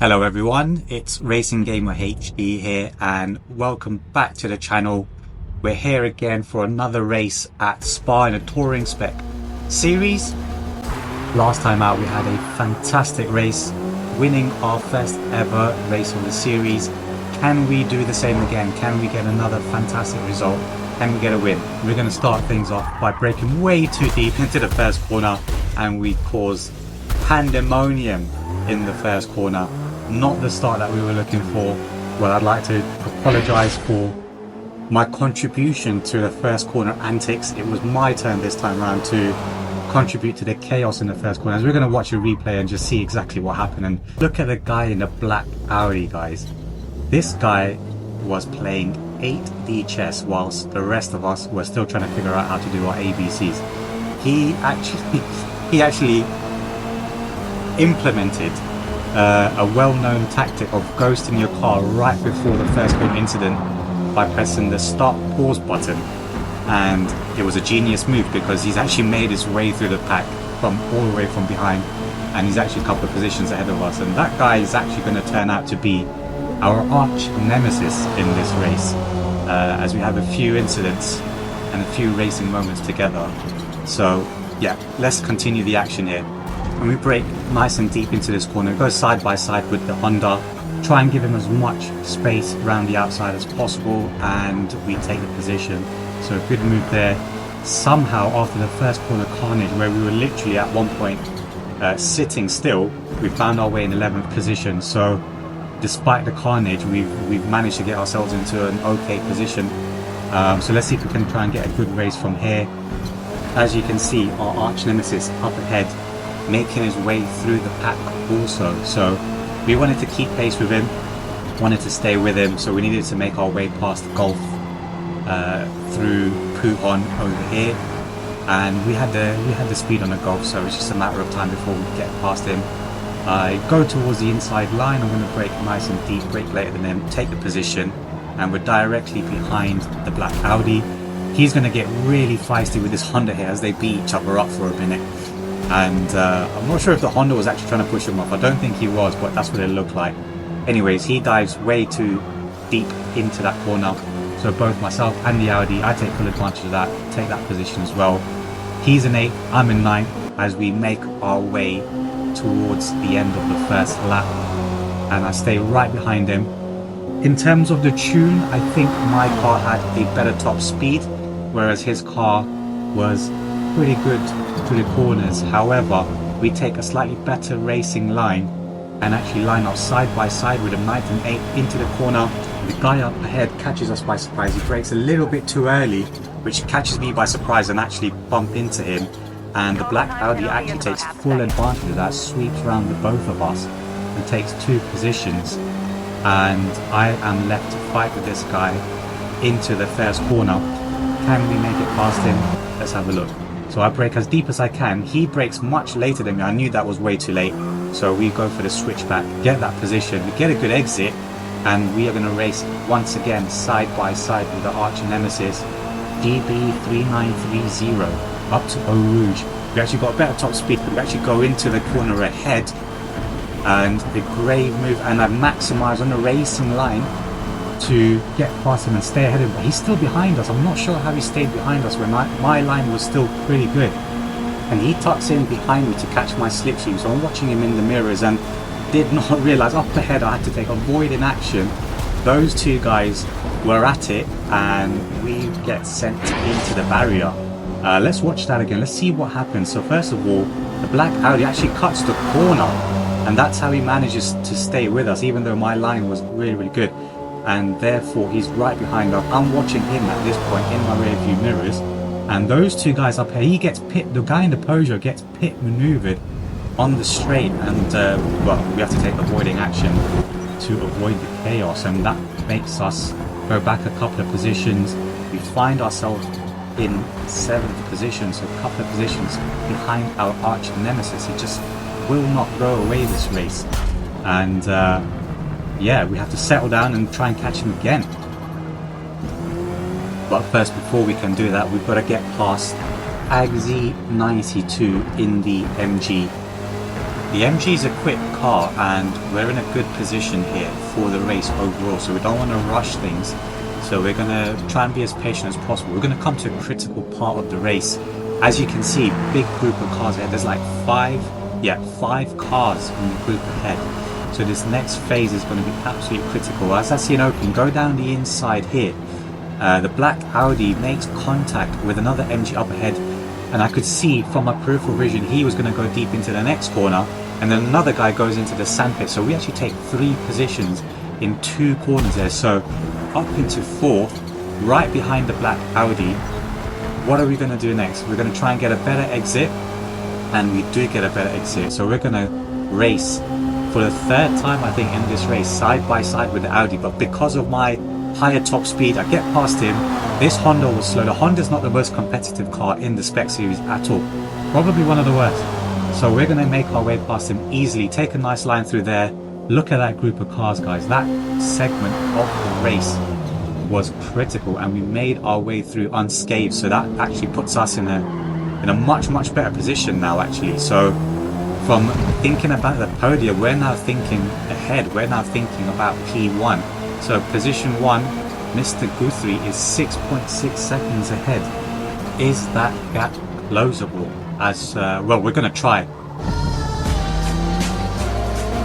Hello everyone, it's racing.gamer.hd here and welcome back to the channel. We're here again for another race at Spa in a touring spec series. Last time out we had a fantastic race, winning our first ever race of the series. Can we do the same again? Can we get another fantastic result? Can we get a win? We're going to start things off by breaking way too deep into the first corner, and we caused pandemonium in the first corner. Not the start that we were looking for. Well, I'd like to apologize for my contribution to the first corner antics. It was my turn this time around to contribute to the chaos in the first corner. As we're going to watch a replay and just see exactly what happened. And look at the guy in the black Audi, guys. This guy was playing 8D chess whilst the rest of us were still trying to figure out how to do our ABCs. He actually implemented a well-known tactic of ghosting your car right before the first corner incident by pressing the start pause button, and it was a genius move because he's actually made his way through the pack from all the way from behind, and he's actually a couple of positions ahead of us, and that guy is actually going to turn out to be our arch nemesis in this race, as we have a few incidents and a few racing moments together. So yeah, let's continue the action here. And we brake nice and deep into this corner, go side by side with the Honda, try and give him as much space around the outside as possible, and we take the position. So a good move there. Somehow after the first corner carnage, where we were literally at one point sitting still, we found our way in 11th position. So despite the carnage, we've managed to get ourselves into an okay position. So let's see if we can try and get a good race from here. As you can see, our arch nemesis up ahead, making his way through the pack also. So we wanted to keep pace with him, wanted to stay with him, so we needed to make our way past Golf through Puhon over here, and we had the speed on the Golf, so it's just a matter of time before we get past him. I go towards the inside line. I'm going to brake nice and deep, brake later than him, take the position, and we're directly behind the black Audi. He's going to get really feisty with this Honda here as they beat each other up for a minute. And I'm not sure if the Honda was actually trying to push him off. I don't think he was, but that's what it looked like. Anyways, he dives way too deep into that corner. So both myself and the Audi, I take full advantage of that, take that position as well. He's in 8th, I'm in 9th, as we make our way towards the end of the first lap. And I stay right behind him. In terms of the tune, I think my car had a better top speed, whereas his car was pretty good to the corners. However, we take a slightly better racing line and actually line up side by side with him, 9th and 8th into the corner. The guy up ahead catches us by surprise. He brakes a little bit too early, which catches me by surprise and actually bump into him. And the black Audi actually takes full advantage of that, sweeps around the both of us and takes 2 positions. And I am left to fight with this guy into the first corner. Can we make it past him? Let's have a look. So I brake as deep as I can. He brakes much later than me. I knew that was way too late. So we go for the switchback, get that position, we get a good exit, and we are going to race once again side by side with the arch nemesis DB3930 up to Eau Rouge. We actually got a better top speed, but we actually go into the corner ahead, and the grave move, and I maximise on the racing line to get past him and stay ahead of him, but he's still behind us. I'm not sure how he stayed behind us when my line was still pretty good, and he tucks in behind me to catch my slipstream. So I'm watching him in the mirrors and did not realise up ahead I had to take a void in action. Those two guys were at it and we get sent into the barrier. Let's watch that again. Let's see what happens. So first of all, the black Audi actually cuts the corner, and that's how he manages to stay with us, even though my line was really good. And therefore he's right behind us. I'm watching him at this point in my rear view mirrors, and those two guys up here, he gets pit, the guy in the Peugeot gets pit maneuvered on the straight, and well, we have to take avoiding action to avoid the chaos, and that makes us go back a couple of positions. We find ourselves in 7th position, so a couple of positions behind our arch nemesis. He just will not go away this race, and yeah, we have to settle down and try and catch him again. But first, before we can do that, we've got to get past Agzi92 in the MG. The MG is a quick car and we're in a good position here for the race overall, so we don't want to rush things. So we're going to try and be as patient as possible. We're going to come to a critical part of the race. As you can see, big group of cars ahead. There's like five cars in the group ahead. So this next phase is going to be absolutely critical. As I see an open, go down the inside here. The black Audi makes contact with another MG up ahead, and I could see from my peripheral vision he was going to go deep into the next corner, and then another guy goes into the sandpit. So we actually take 3 positions in 2 corners there, so up into 4th, right behind the black Audi. What are we going to do next? We're going to try and get a better exit, and we do get a better exit. So we're going to race for the 3rd time I think in this race side by side with the Audi, but because of my higher top speed I get past him. This Honda was slow. The Honda's not the most competitive car in the spec series at all, probably one of the worst. So we're going to make our way past him easily, take a nice line through there. Look at that group of cars, guys. That segment of the race was critical and we made our way through unscathed, so that actually puts us in a much better position now actually. So from thinking about the podium, we're now thinking ahead, we're now thinking about P1. So position 1, Mr. Guthrie is 6.6 seconds ahead. Is that gap closable? As well, we're going to try.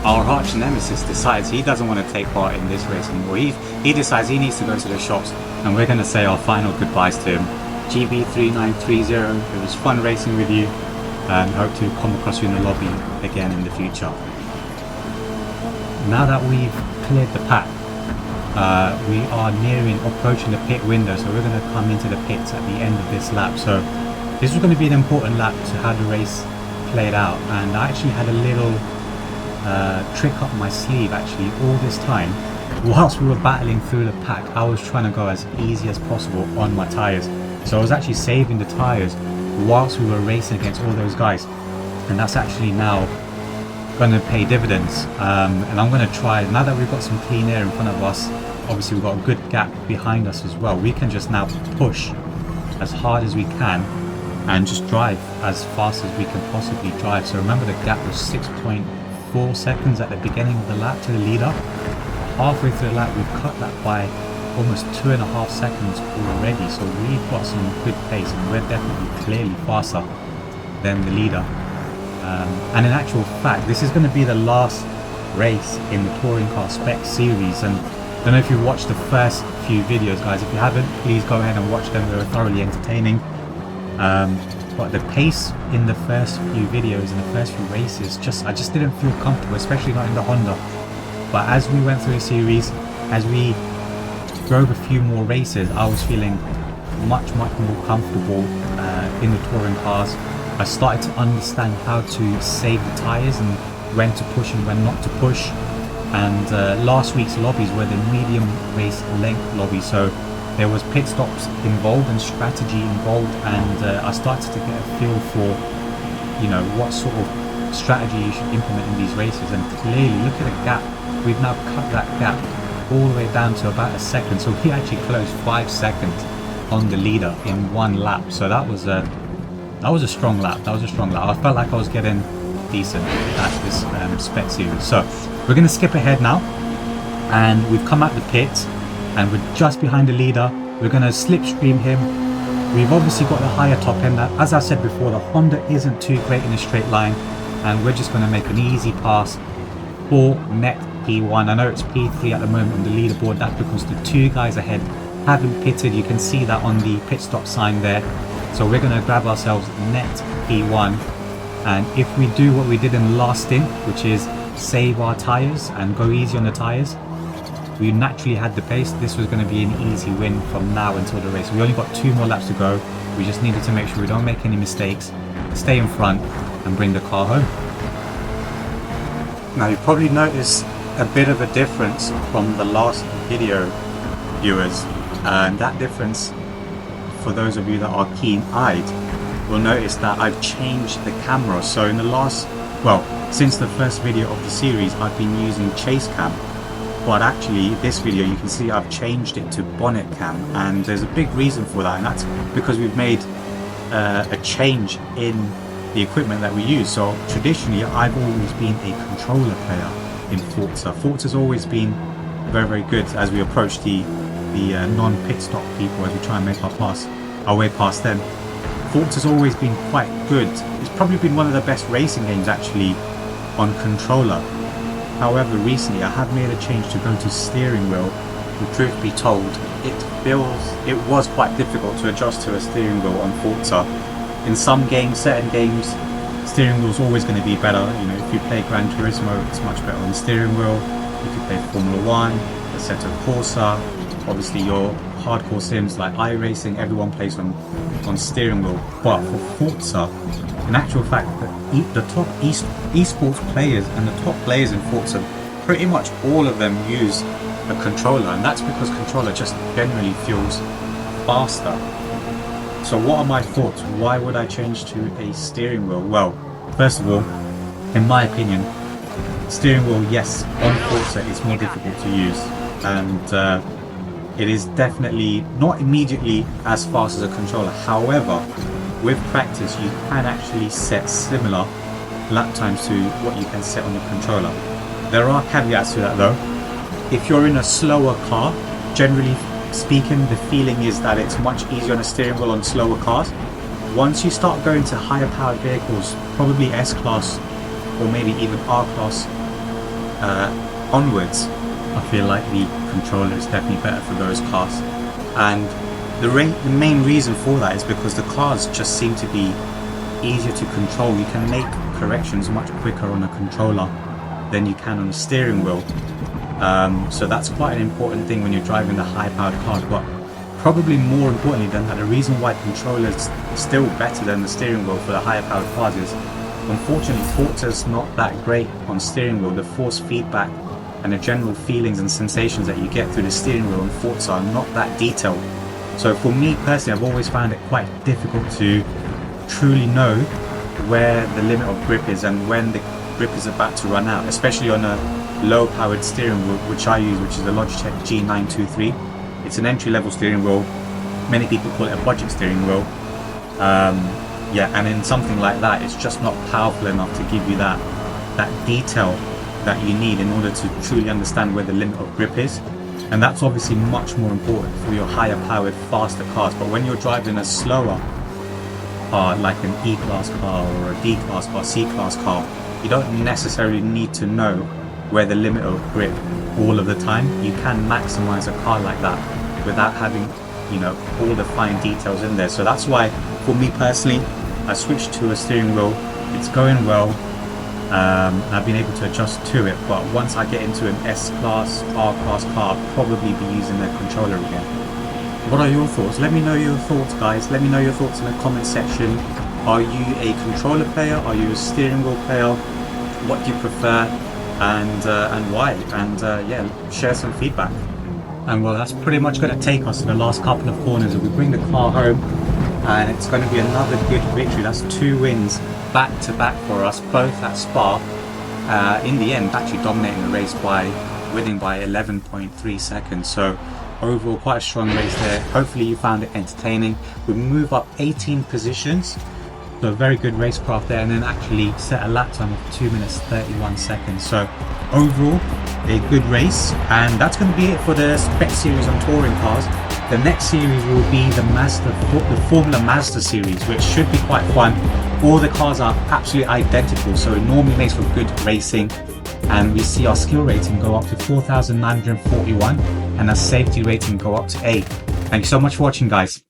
Our arch nemesis decides he doesn't want to take part in this race anymore. He decides he needs to go to the shops, and we're going to say our final goodbyes to him. GB3930, it was fun racing with you, and hope to come across you in the lobby again in the future. Now that we've cleared the pack, we are approaching the pit window, so we're going to come into the pits at the end of this lap. So this was going to be an important lap to how the race played out, and I actually had a little trick up my sleeve actually all this time. Whilst we were battling through the pack, I was trying to go as easy as possible on my tyres. So I was actually saving the tyres whilst we were racing against all those guys, and that's actually now going to pay dividends. And I'm going to try, now that we've got some clean air in front of us, obviously we've got a good gap behind us as well, we can just now push as hard as we can and just drive as fast as we can possibly drive. So remember, the gap was 6.4 seconds at the beginning of the lap to the leader. Halfway through the lap we've cut that by almost 2.5 seconds already, so we've got some good pace and we're definitely clearly faster than the leader. And in actual fact, this is going to be the last race in the touring car spec series, and I don't know if you watched the first few videos, guys. If you haven't, please go ahead and watch them. They were thoroughly entertaining. But the pace in the first few videos and the first few races, I just didn't feel comfortable, especially not in the Honda. But as we went through the series, as we drove a few more races, I was feeling much more comfortable in the touring cars. I started to understand how to save the tyres and when to push and when not to push. And last week's lobbies were the medium race length lobby, so there was pit stops involved and strategy involved, and I started to get a feel for, you know, what sort of strategy you should implement in these races. And clearly, look at the gap. We've now cut that gap all the way down to about a second, so we actually closed 5 seconds on the leader in one lap. So that was a strong lap. I felt like I was getting decent at this spec series. So we're going to skip ahead now, and we've come out the pit and we're just behind the leader. We're going to slipstream him. We've obviously got the higher top end. As I said before, the Honda isn't too great in a straight line, and we're just going to make an easy pass for net P1. I know it's P3 at the moment on the leaderboard. That's because the 2 guys ahead haven't pitted. You can see that on the pit stop sign there. So we're going to grab ourselves net P1, and if we do what we did in the last stint, which is save our tyres and go easy on the tyres, we naturally had the pace. This was going to be an easy win from now until the race. We only got 2 more laps to go. We just needed to make sure we don't make any mistakes, stay in front and bring the car home. Now you probably noticed a bit of a difference from the last video, viewers, and that difference, for those of you that are keen-eyed, will notice that I've changed the camera. So in the last, well, since the first video of the series, I've been using chase cam, but actually this video you can see I've changed it to bonnet cam, and there's a big reason for that, and that's because we've made a change in the equipment that we use. So traditionally, I've always been a controller player in Forza. Forza's always been very, very good as we approach the non-pit stop people, as we try and make our way past them. Forza's always been quite good. It's probably been one of the best racing games actually on controller. However, recently I have made a change to go to steering wheel. And truth be told, it was quite difficult to adjust to a steering wheel on Forza. In some games, certain games, steering wheel is always going to be better. You know, if you play Gran Turismo, it's much better on the steering wheel. If you play Formula 1, Assetto Corsa, obviously your hardcore sims like iRacing, everyone plays on steering wheel. But for Forza, in actual fact, the top esports players and the top players in Forza, pretty much all of them use a controller, and that's because controller just generally feels faster. So what are my thoughts? Why would I change to a steering wheel? Well, first of all, in my opinion, steering wheel, yes, on Forza is more difficult to use, and it is definitely not immediately as fast as a controller. However, with practice, you can actually set similar lap times to what you can set on your controller. There are caveats to that though. If you're in a slower car, generally speaking, the feeling is that it's much easier on a steering wheel on slower cars. Once you start going to higher powered vehicles, probably S-Class or maybe even R-Class onwards, I feel like the controller is definitely better for those cars. And the main reason for that is because the cars just seem to be easier to control. You can make corrections much quicker on a controller than you can on a steering wheel. So that's quite an important thing when you're driving the high-powered cars. But probably more importantly than that, the reason why controller is still better than the steering wheel for the higher-powered cars is, unfortunately, Forza's not that great on steering wheel. The force feedback and the general feelings and sensations that you get through the steering wheel in Forza are not that detailed. So for me personally, I've always found it quite difficult to truly know where the limit of grip is and when the grip is about to run out, especially on a low powered steering wheel which I use, which is the Logitech G923. It's an entry-level steering wheel. Many people call it a budget steering wheel. Yeah, and in something like that, it's just not powerful enough to give you that detail that you need in order to truly understand where the limit of grip is. And that's obviously much more important for your higher powered, faster cars. But when you're driving a slower car, like an E-Class car or a D-Class car, C-Class car, you don't necessarily need to know where the limit of grip all of the time. You can maximize a car like that without having, you know, all the fine details in there. So that's why, for me personally, I switched to a steering wheel. It's going well. I've been able to adjust to it, but once I get into an S-Class, R-Class car, I'll probably be using the controller again. What are your thoughts? Let me know your thoughts, guys. Let me know your thoughts in the comment section. Are you a controller player? Are you a steering wheel player? What do you prefer, and why? And yeah, share some feedback. And well, that's pretty much going to take us to the last couple of corners. If we bring the car home, and it's going to be another good victory. That's 2 wins back to back for us, both at Spa. In the end, actually dominating the race by winning by 11.3 seconds. So overall, quite a strong race there. Hopefully you found it entertaining. We move up 18 positions, so a very good racecraft there, and then actually set a lap time of 2 minutes 31 seconds. So overall, a good race, and that's going to be it for the Spec series on touring cars. The next series will be the Formula Mazda series, which should be quite fun. All the cars are absolutely identical, so it normally makes for good racing. And we see our skill rating go up to 4,941 and our safety rating go up to 8. Thank you so much for watching, guys.